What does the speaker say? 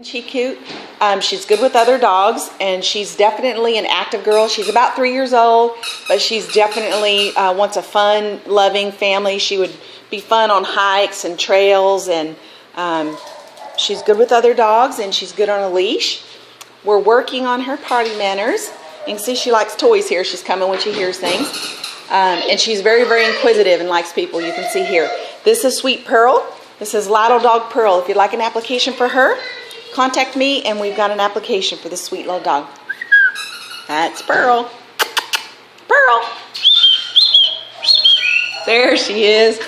She cute. She's good with other dogs, and she's definitely an active girl. She's about 3 years old, but she's definitely wants a fun, loving family. She would be fun on hikes and trails, and she's good with other dogs, and she's good on a leash. We're working on her potty manners. You can see she likes toys here. She's coming when she hears things. And she's very, very inquisitive and likes people. You can see here. This is Sweet Pearl. This is Lytle Dog Pearl. If you'd like an application for her, contact me, and we've got an application for this sweet little dog. That's Pearl. Pearl. There she is.